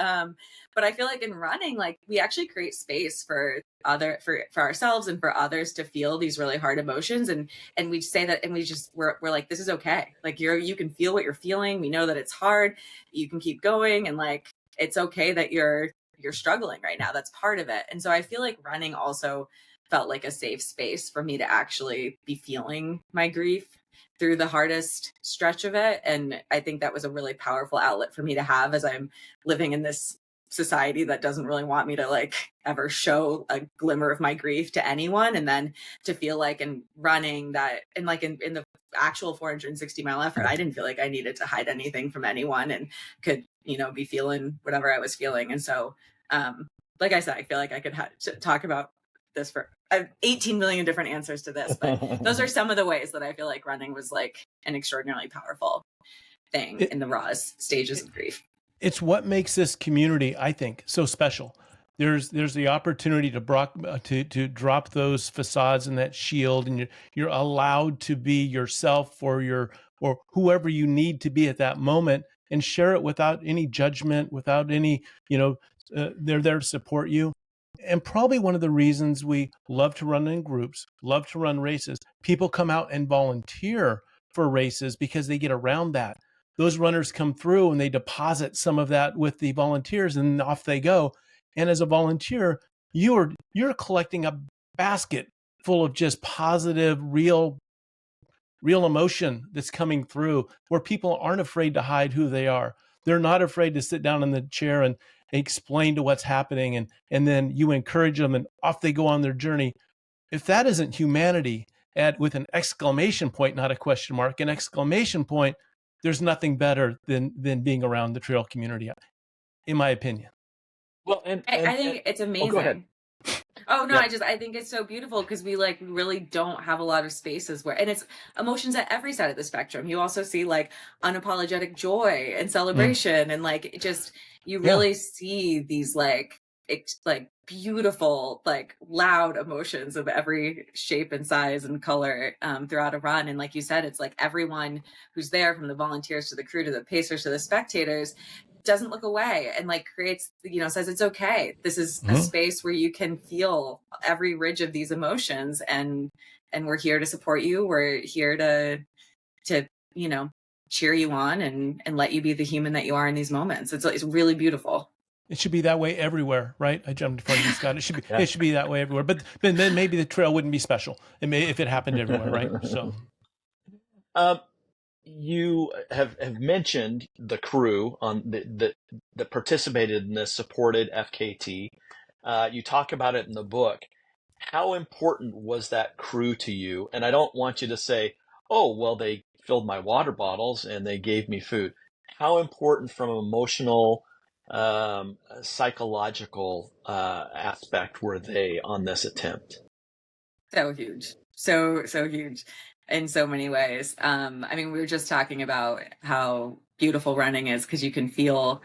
But I feel like in running, like we actually create space for ourselves and for others to feel these really hard emotions. And we say that, and we're like, this is okay. Like you can feel what you're feeling. We know that it's hard. You can keep going. And like, it's okay that you're struggling right now. That's part of it. And so I feel like running also felt like a safe space for me to actually be feeling my grief through the hardest stretch of it. And I think that was a really powerful outlet for me to have as I'm living in this society that doesn't really want me to like ever show a glimmer of my grief to anyone. And then to feel like in running that, and like in the actual 460-mile effort, I didn't feel like I needed to hide anything from anyone and could, be feeling whatever I was feeling. And so, like I said, I feel like I could talk about this for 18 million different answers to this, but those are some of the ways that I feel like running was like an extraordinarily powerful thing in the rawest stages of grief. It's what makes this community, I think, so special. There's the opportunity to drop those facades and that shield, and you're allowed to be yourself or whoever you need to be at that moment, and share it without any judgment, without any, they're there to support you. And probably one of the reasons we love to run in groups, love to run races, people come out and volunteer for races because they get around that. Those runners come through and they deposit some of that with the volunteers, and off they go. And as a volunteer, you're collecting a basket full of just positive, real emotion that's coming through, where people aren't afraid to hide who they are. They're not afraid to sit down in the chair and explain to what's happening, and then you encourage them and off they go on their journey. If that isn't humanity, with an exclamation point, not a question mark, an exclamation point, there's nothing better than being around the trail community, in my opinion. Well, I think it's amazing. Oh, go ahead. Oh no, Yeah. I think it's so beautiful because we like really don't have a lot of spaces where, and it's emotions at every side of the spectrum. You also see like unapologetic joy and celebration, and like just you really see these like beautiful, like loud emotions of every shape and size and color throughout a run. And like you said, it's like everyone who's there, from the volunteers to the crew to the pacers to the spectators, doesn't look away and like creates, says it's okay. This is a space where you can feel every ridge of these emotions, and we're here to support you. We're here to cheer you on and let you be the human that you are in these moments. It's really beautiful. It should be that way everywhere, right? I jumped in front of you, Scott. It should be it should be that way everywhere. But then maybe the trail wouldn't be special if it happened everywhere, right? So you have mentioned the crew on that participated in this supported FKT. You talk about it in the book. How important was that crew to you? And I don't want you to say, "Oh, well, they filled my water bottles and they gave me food." How important from an emotional, psychological aspect were they on this attempt? So huge, so huge in so many ways. I mean, we were just talking about how beautiful running is because you can feel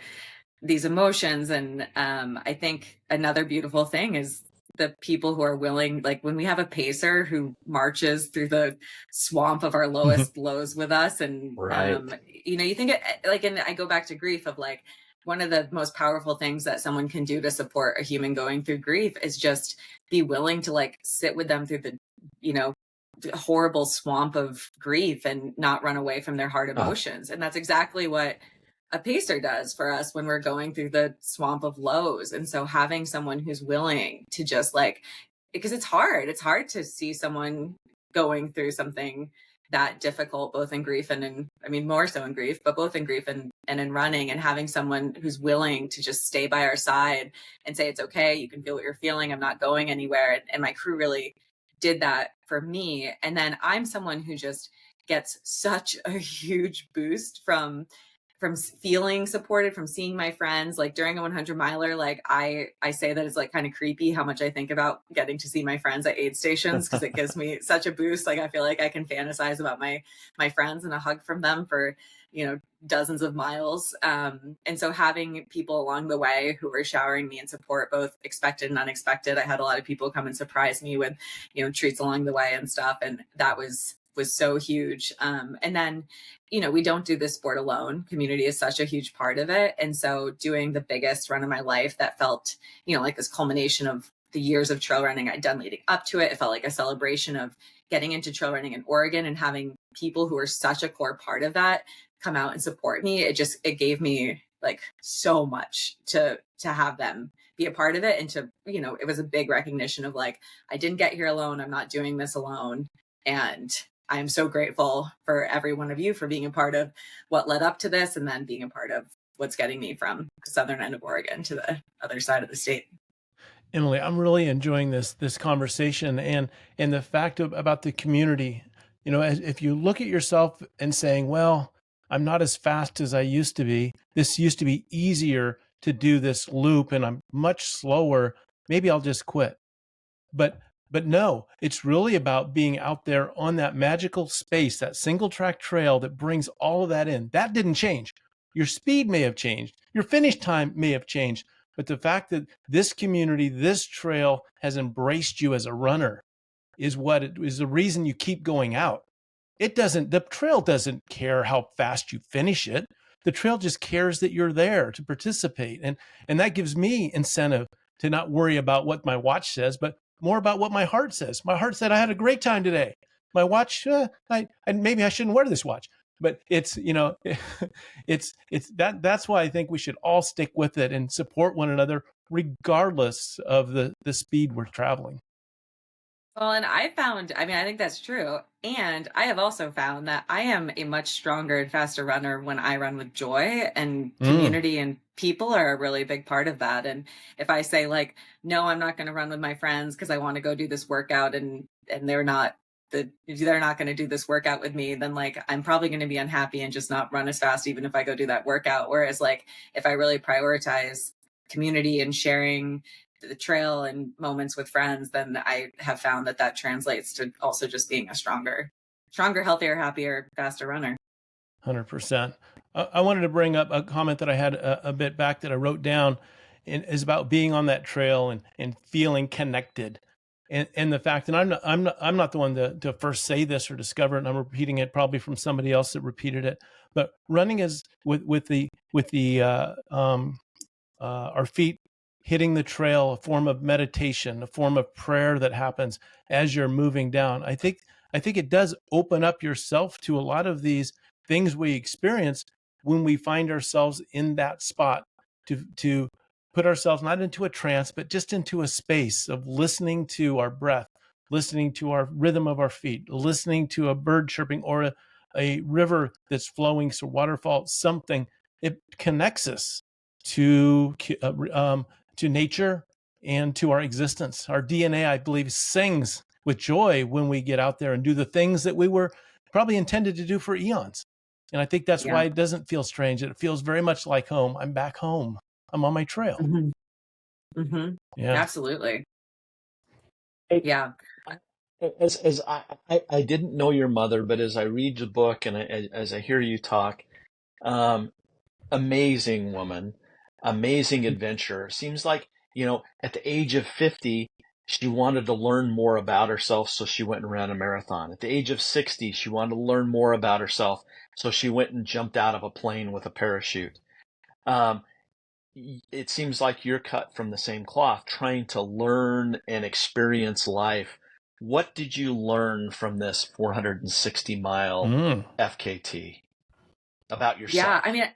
these emotions, and I think another beautiful thing is the people who are willing, like when we have a pacer who marches through the swamp of our lowest lows with us, and Right. you think like, and I go back to grief of like, one of the most powerful things that someone can do to support a human going through grief is just be willing to like sit with them through the horrible swamp of grief and not run away from their hard emotions. And that's exactly what a pacer does for us when we're going through the swamp of lows. And so having someone who's willing to just like, because it's hard to see someone going through something that difficult, both in grief and more so in grief, but both in grief and in running, and having someone who's willing to just stay by our side and say, it's okay, you can feel what you're feeling, I'm not going anywhere. And my crew really did that for me. And then I'm someone who just gets such a huge boost from feeling supported, from seeing my friends. Like during a 100 miler, like I say that it's like kind of creepy how much I think about getting to see my friends at aid stations, because it gives me such a boost. Like I feel like I can fantasize about my friends and a hug from them for dozens of miles. And so having people along the way who were showering me in support, both expected and unexpected. I had a lot of people come and surprise me with treats along the way and stuff, and that was so huge. And then we don't do this sport alone. Community is such a huge part of it. And so doing the biggest run of my life that felt, like this culmination of the years of trail running I'd done leading up to it. It felt like a celebration of getting into trail running in Oregon and having people who are such a core part of that come out and support me. It gave me like so much to have them be a part of it. And to, it was a big recognition of like, I didn't get here alone. I'm not doing this alone. And I'm so grateful for every one of you for being a part of what led up to this, and then being a part of what's getting me from the southern end of Oregon to the other side of the state. Emily, I'm really enjoying this conversation and the fact about the community. If you look at yourself and saying, well, I'm not as fast as I used to be. This used to be easier to do this loop and I'm much slower. Maybe I'll just quit. But no, it's really about being out there on that magical space, that single track trail that brings all of that in. That didn't change. Your speed may have changed. Your finish time may have changed. But the fact that this community, this trail has embraced you as a runner is the reason you keep going out. The trail doesn't care how fast you finish it. The trail just cares that you're there to participate. And that gives me incentive to not worry about what my watch says, but more about what my heart says. My heart said I had a great time today. My watch, maybe I shouldn't wear this watch, but it's that's why I think we should all stick with it and support one another regardless of the speed we're traveling. Well, and I found, I mean, I think that's true. And I have also found that I am a much stronger and faster runner when I run with joy, and Mm. community and people are a really big part of that. And if I say like, no, I'm not going to run with my friends because I want to go do this workout, and they're not going to do this workout with me, then like I'm probably going to be unhappy and just not run as fast even if I go do that workout. Whereas like if I really prioritize community and sharing the trail and moments with friends, then I have found that that translates to also just being a stronger, healthier, happier, faster runner. 100%. I wanted to bring up a comment that I had a bit back that I wrote down, and is about being on that trail and feeling connected. And the fact, and I'm not the one to first say this or discover it, and I'm repeating it probably from somebody else that repeated it. But running is with the our feet hitting the trail, a form of meditation, a form of prayer that happens as you're moving down. I think it does open up yourself to a lot of these things we experience when we find ourselves in that spot, to put ourselves not into a trance, but just into a space of listening to our breath, listening to our rhythm of our feet, listening to a bird chirping, or a river that's flowing, so waterfall, something. It connects us to to nature and to our existence. Our DNA, I believe, sings with joy when we get out there and do the things that we were probably intended to do for eons. And I think that's Yeah. why it doesn't feel strange. It feels very much like home. I'm back home. I'm on my trail. Mm-hmm. Mm-hmm. Yeah. Absolutely. Hey, Yeah. as I didn't know your mother, but as I read the book and as I hear you talk, um, amazing woman, amazing adventure. Seems like, at the age of 50, she wanted to learn more about herself, so she went and ran a marathon. At the age of 60, she wanted to learn more about herself, so she went and jumped out of a plane with a parachute. Um, it seems like you're cut from the same cloth, trying to learn and experience life. What did you learn from this 460-mile Mm. FKT about Yeah. I yourself? mean,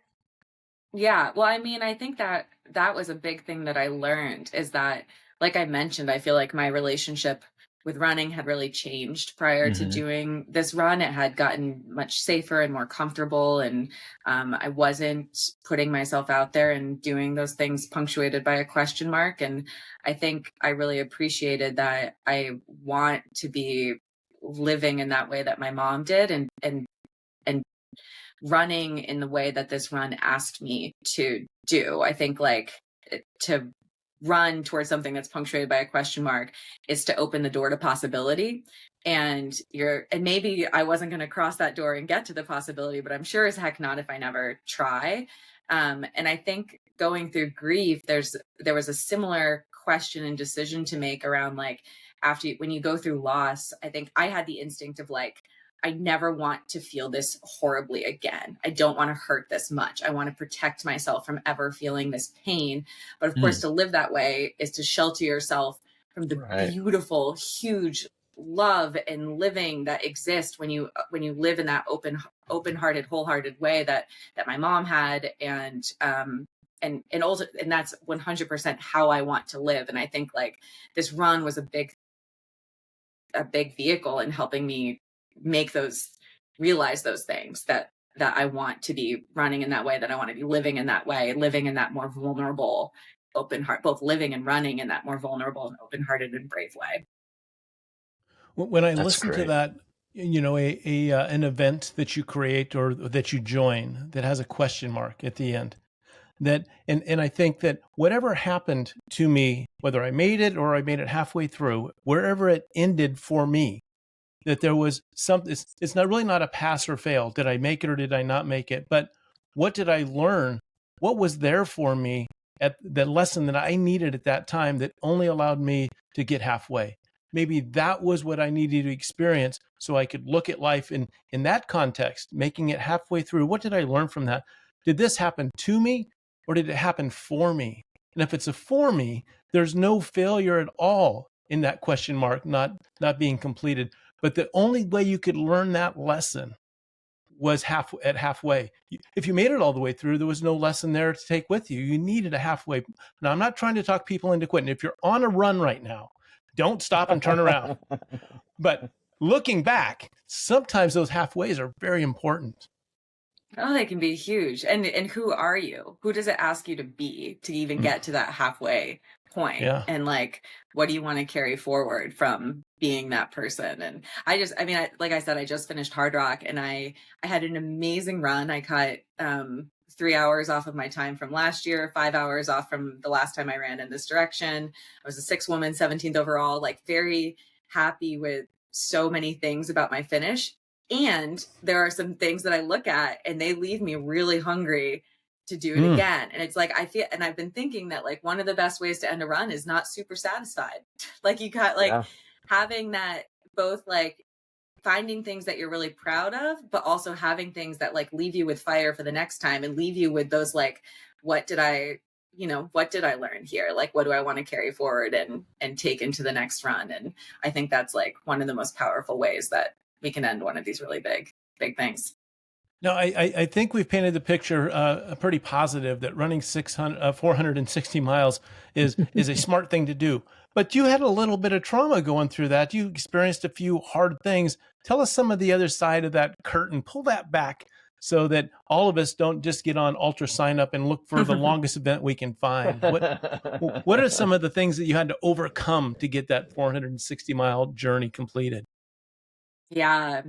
yeah. Well, I mean, I think that that was a big thing that I learned, is that, like I mentioned, I feel like my relationship with running had really changed prior to Hmm. doing this run. It had gotten much safer and more comfortable. And I wasn't putting myself out there and doing those things punctuated by a question mark. And I think I really appreciated that I want to be living in that way that my mom did, and running in the way that this run asked me to do. I think like to run towards something that's punctuated by a question mark is to open the door to possibility. And maybe I wasn't going to cross that door and get to the possibility, but I'm sure as heck not if I never try. And I think going through grief, there was a similar question and decision to make around like, when you go through loss. I think I had the instinct of like, I never want to feel this horribly again. I don't want to hurt this much. I want to protect myself from ever feeling this pain. But of course, Mm, to live that way is to shelter yourself from the right. beautiful, huge love and living that exists when you live in that open-hearted, wholehearted way that my mom had. And that's 100% how I want to live. And I think like this run was a big vehicle in helping me make realize those things, that I want to be running in that way, that I want to be living in that way, living in that more vulnerable, open heart, both living and running in that more vulnerable and open-hearted and brave way. When I That's listen to great. that, an event that you create or that you join that has a question mark at the end, and I think that whatever happened to me, whether I made it or I made it halfway through, wherever it ended for me, that there was something. It's not really not a pass or fail. Did I make it or did I not make it? But what did I learn? What was there for me at the lesson that I needed at that time that only allowed me to get halfway? Maybe that was what I needed to experience so I could look at life in that context, making it halfway through. What did I learn from that? Did this happen to me or did it happen for me? And if it's a for me, there's no failure at all in that question mark not being completed. But the only way you could learn that lesson was halfway. If you made it all the way through, there was no lesson there to take with you. You needed a halfway. Now, I'm not trying to talk people into quitting. If you're on a run right now, Don't stop and turn around. But looking back, sometimes those halfways are very important. Oh, they can be huge. And who are you? Who does it ask you to be to even get to that halfway point? Yeah. And like, what do you want to carry forward from being that person? And like I said, I just finished Hard Rock, and I had an amazing run. I cut 3 hours off of my time from last year, 5 hours off from the last time I ran in this direction. I was a 6-woman, 17th overall, like very happy with so many things about my finish. And there are some things that I look at and they leave me really hungry to do it again. And it's like, I feel, and I've been thinking that like one of the best ways to end a run is not super satisfied. Like you got like having that, both like finding things that you're really proud of, but also having things that like leave you with fire for the next time and leave you with those like, what did I learn here? Like, what do I want to carry forward and take into the next run? And I think that's like one of the most powerful ways that we can end one of these really big things. No, I think we've painted the picture pretty positive that running 460 miles is a smart thing to do. But you had a little bit of trauma going through that. You experienced a few hard things. Tell us some of the other side of that curtain. Pull that back so that all of us don't just get on Ultra Sign Up and look for the longest event we can find. What are some of the things that you had to overcome to get that 460-mile journey completed? Yeah,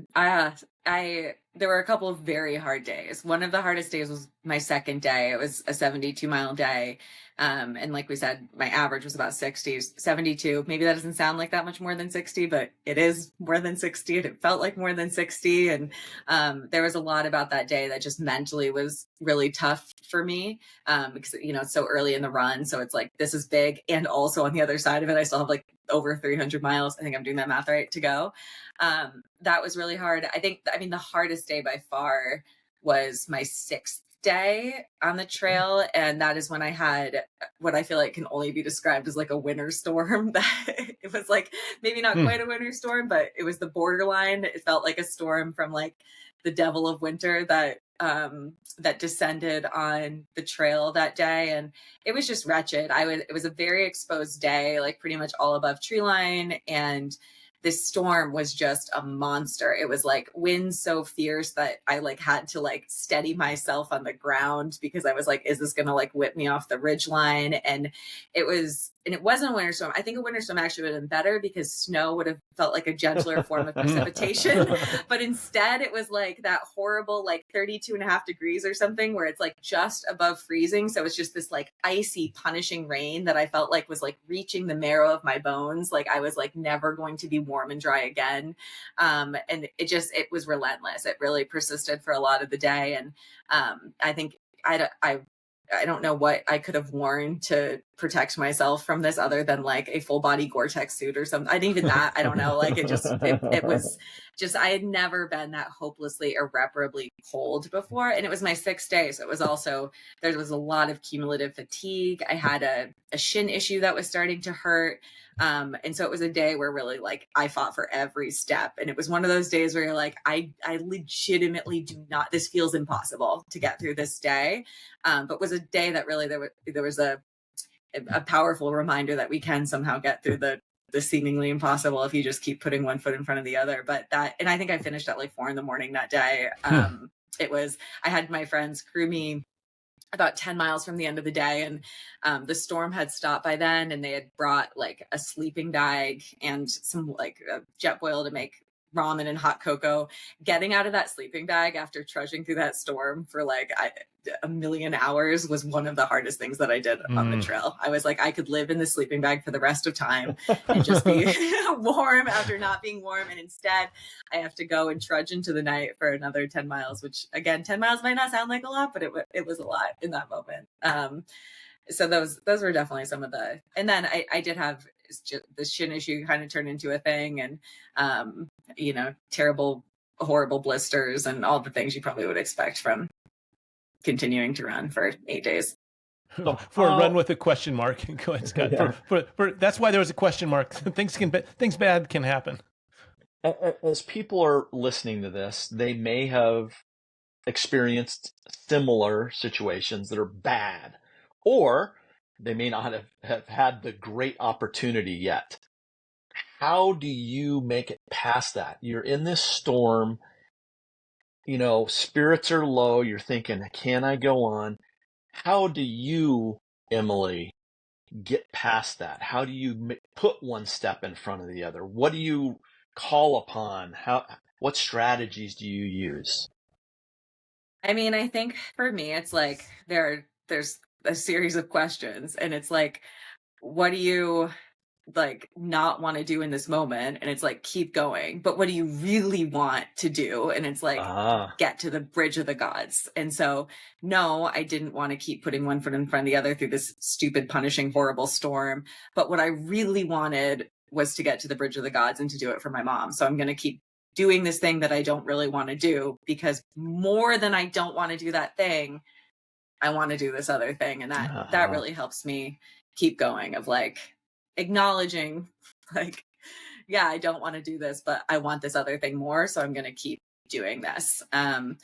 there were a couple of very hard days. One of the hardest days was my second day. It was a 72-mile day. And like we said, my average was about 60, 72. Maybe that doesn't sound like that much more than 60, but it is more than 60. And it felt like more than 60. And there was a lot about that day that just mentally was really tough for me, because, it's so early in the run. So it's like, this is big. And also on the other side of it, I still have like over 300 miles. I think I'm doing that math right, to go. That was really hard. The hardest day by far was my 6th day on the trail. And that is when I had what I feel like can only be described as like a winter storm. That it was like, maybe not quite a winter storm, but it was the borderline. It felt like a storm from like the devil of winter that descended on the trail that day. And it was just wretched. It was a very exposed day, like pretty much all above tree line. And this storm was just a monster. It was like wind so fierce that I like had to like steady myself on the ground because I was like, is this going to like whip me off the ridge line? And it wasn't a winter storm. I think a winter storm actually would have been better because snow would have felt like a gentler form of precipitation. But instead it was like that horrible, like 32.5 degrees or something where it's like just above freezing. So it's just this like icy, punishing rain that I felt like was like reaching the marrow of my bones. Like I was like never going to be warm and dry again. And it was relentless. It really persisted for a lot of the day. And I think I don't know what I could have worn to protect myself from this other than like a full body Gore-Tex suit or something. I didn't even that. I don't know. Like it was just, I had never been that hopelessly, irreparably cold before. And it was my 6th day. So it was also, there was a lot of cumulative fatigue. I had a shin issue that was starting to hurt. And so it was a day where really like I fought for every step. And it was one of those days where you're like, I legitimately do not, this feels impossible to get through this day. But was a day that really there was a powerful reminder that we can somehow get through the seemingly impossible if you just keep putting one foot in front of the other. And I think I finished at like 4 a.m. that day. I had my friends crew me about 10 miles from the end of the day, and the storm had stopped by then, and they had brought like a sleeping bag and some like Jetboil to make ramen and hot cocoa. Getting out of that sleeping bag after trudging through that storm for like a million hours was one of the hardest things that I did on the trail. I was like, I could live in the sleeping bag for the rest of time and just be warm after not being warm. And instead I have to go and trudge into the night for another 10 miles, which again, 10 miles might not sound like a lot, but it was a lot in that moment. So those were definitely some of and then I did have the shin issue kind of turned into a thing, and terrible, horrible blisters and all the things you probably would expect from continuing to run for 8 days. For a run with a question mark. Go ahead, Scott. Yeah. For that's why there was a question mark. Things bad can happen. As people are listening to this, they may have experienced similar situations that are bad, or they may not have had the great opportunity yet. how do you make it past that? You're in this storm, spirits are low. You're thinking, can I go on? How do you, Emily, get past that? How do you put one step in front of the other? What do you call upon? What strategies do you use? I mean, I think for me, it's like there's a series of questions, and it's like, what do you like not want to do in this moment? And it's like, keep going. But what do you really want to do? And it's like, Ah, get to the bridge of the gods. And so, no, I didn't want to keep putting one foot in front of the other through this stupid, punishing, horrible storm. But what I really wanted was to get to the bridge of the gods and to do it for my mom. So I'm going to keep doing this thing that I don't really want to do, because more than I don't want to do that thing, I want to do this other thing. And that really helps me keep going, of like acknowledging, like, yeah, I don't want to do this, but I want this other thing more. So I'm going to keep doing this. And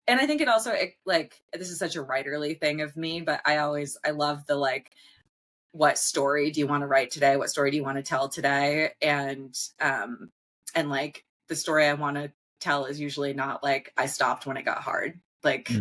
I think it also, like, this is such a writerly thing of me, but I love the, like, what story do you want to write today? What story do you want to tell today? And like, the story I want to tell is usually not like, I stopped when it got hard. Like,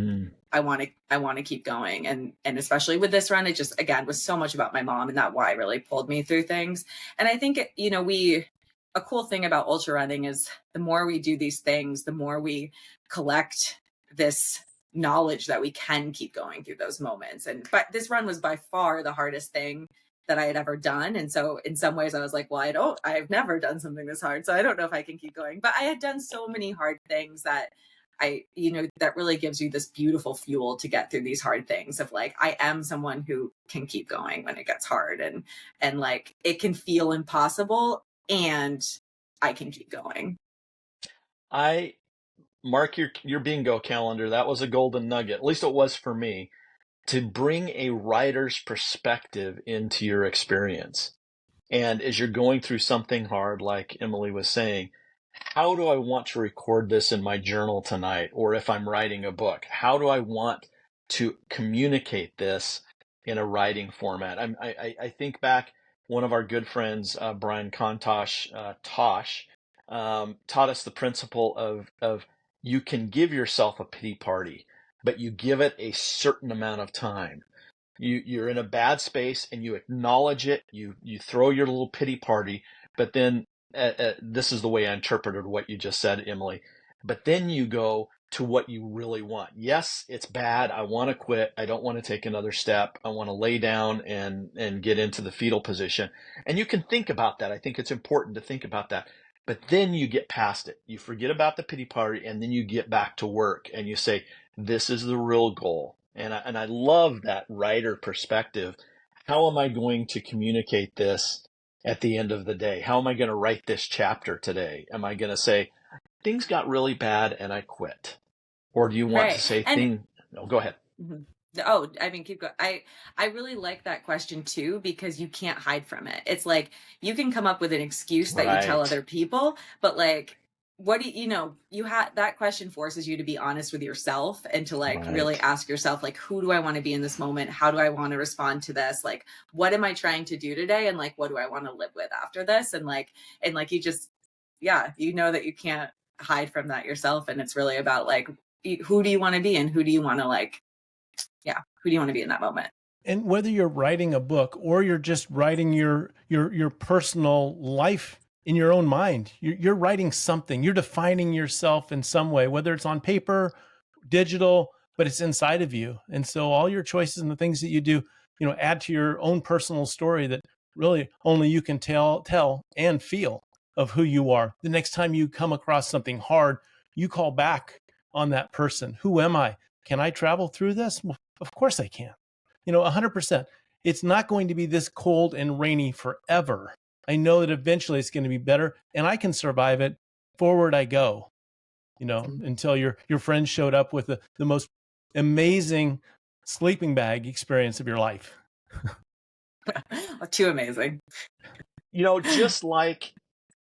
I want to keep going. And especially with this run, it just, again, was so much about my mom, and that why really pulled me through things. And I think, a cool thing about ultra running is the more we do these things, the more we collect this knowledge that we can keep going through those moments. But this run was by far the hardest thing that I had ever done. And so in some ways I was like, well, I've never done something this hard, so I don't know if I can keep going. But I had done so many hard things that that really gives you this beautiful fuel to get through these hard things, of like, I am someone who can keep going when it gets hard, and like, it can feel impossible and I can keep going. I mark your bingo calendar. That was a golden nugget. At least it was for me, to bring a writer's perspective into your experience. And as you're going through something hard, like Emily was saying, how do I want to record this in my journal tonight? Or if I'm writing a book, how do I want to communicate this in a writing format? I think back, one of our good friends, Brian Kontosh, Tosh, taught us the principle of you can give yourself a pity party, but you give it a certain amount of time. You're in a bad space and you acknowledge it. You throw your little pity party, but then this is the way I interpreted what you just said, Emily. But then you go to what you really want. Yes, it's bad. I want to quit. I don't want to take another step. I want to lay down and get into the fetal position. And you can think about that. I think it's important to think about that. But then you get past it. You forget about the pity party, and then you get back to work and you say, this is the real goal. And I love that writer perspective. How am I going to communicate this at the end of the day? How am I going to write this chapter today? Am I going to say, things got really bad and I quit? Or do you want to say no, go ahead. Mm-hmm. Oh, I mean, keep going. I really like that question too, because you can't hide from it. It's like, you can come up with an excuse that you tell other people, but like, what do you have, that question forces you to be honest with yourself, and to like really ask yourself, like, who do I want to be in this moment? How do I want to respond to this? Like, what am I trying to do today? And like, what do I want to live with after this? And you just, that you can't hide from that yourself. And it's really about like, who do you want to be, and who do you want to like, who do you want to be in that moment? And whether you're writing a book or you're just writing your personal life in your own mind, you're writing something. You're defining yourself in some way, whether it's on paper, digital, but it's inside of you. And so all your choices and the things that you do, add to your own personal story that really only you can tell and feel of who you are. The next time you come across something hard, you call back on that person. Who am I? Can I travel through this? Well, of course I can. 100%. It's not going to be this cold and rainy forever. I know that eventually it's going to be better, and I can survive it. Forward I go, until your friend showed up with the most amazing sleeping bag experience of your life. Too amazing. Just like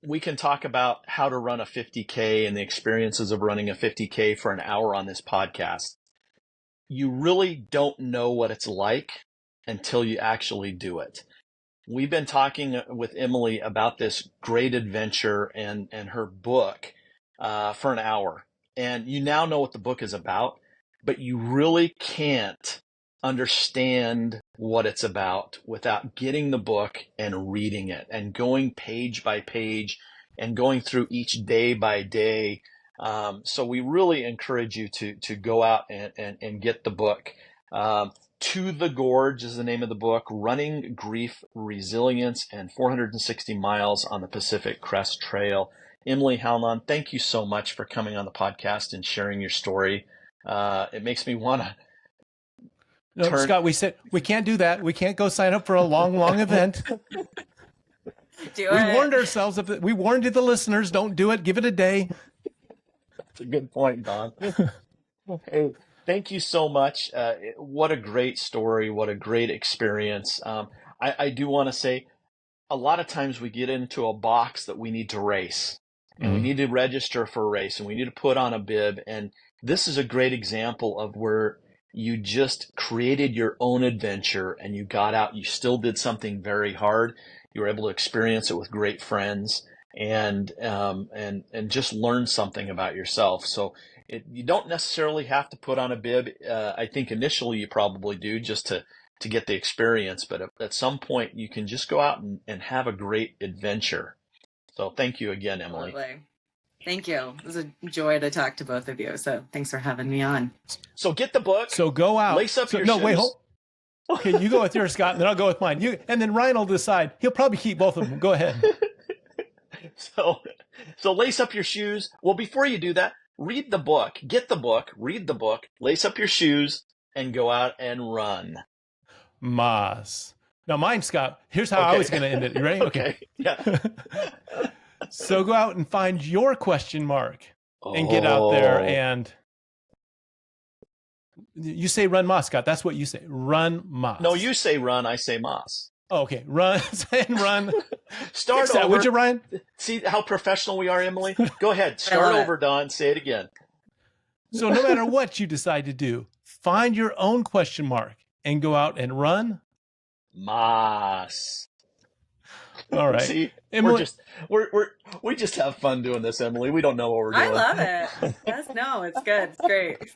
we can talk about how to run a 50K and the experiences of running a 50K for an hour on this podcast, you really don't know what it's like until you actually do it. we've been talking with Emily about this great adventure and her book for an hour. And you now know what the book is about, but you really can't understand what it's about without getting the book and reading it and going page by page and going through each day by day. So we really encourage you to go out and get the book. To the Gorge is the name of the book, Running, Grief, Resilience, and 460 Miles on the Pacific Crest Trail. Emily Halnon, thank you so much for coming on the podcast and sharing your story. It makes me want to No, Scott, we said we can't do that. We can't go sign up for a long event. We warned ourselves. We warned the listeners, don't do it. Give it a day. That's a good point, Don. Hey, thank you so much. What a great story. What a great experience. I do want to say a lot of times we get into a box that we need to race and we need to register for a race and we need to put on a bib. And this is a great example of where you just created your own adventure and you got out, you still did something very hard. You were able to experience it with great friends and just learn something about yourself. So you don't necessarily have to put on a bib. I think initially you probably do just to get the experience, but at some point you can just go out and have a great adventure. So thank you again, Emily. Absolutely. Thank you. It was a joy to talk to both of you. So thanks for having me on. So get the book. So go out. Lace up your shoes. Wait, hold. Okay, you go with yours, Scott, and then I'll go with mine. And then Ryan will decide. He'll probably keep both of them. Go ahead. So lace up your shoes. Well, before you do that, read the book. Get the book. Read the book. Lace up your shoes and go out and run. Mas. Now mine, Scott, here's how I was going to end it. You ready? Okay. Yeah. So go out and find your question mark and get out there and you say run Mas, Scott. That's what you say. Run Mas. No, you say run. I say Mas. Oh, okay. Run and run. Start Fix that, over. Would you, Ryan? See how professional we are, Emily? Go ahead. Start over, Don. Say it again. So no matter what you decide to do, find your own question mark and go out and run Mas. All right. See, Emily, we just have fun doing this, Emily. We don't know what we're doing. I love it. Yes, no, it's good. It's great.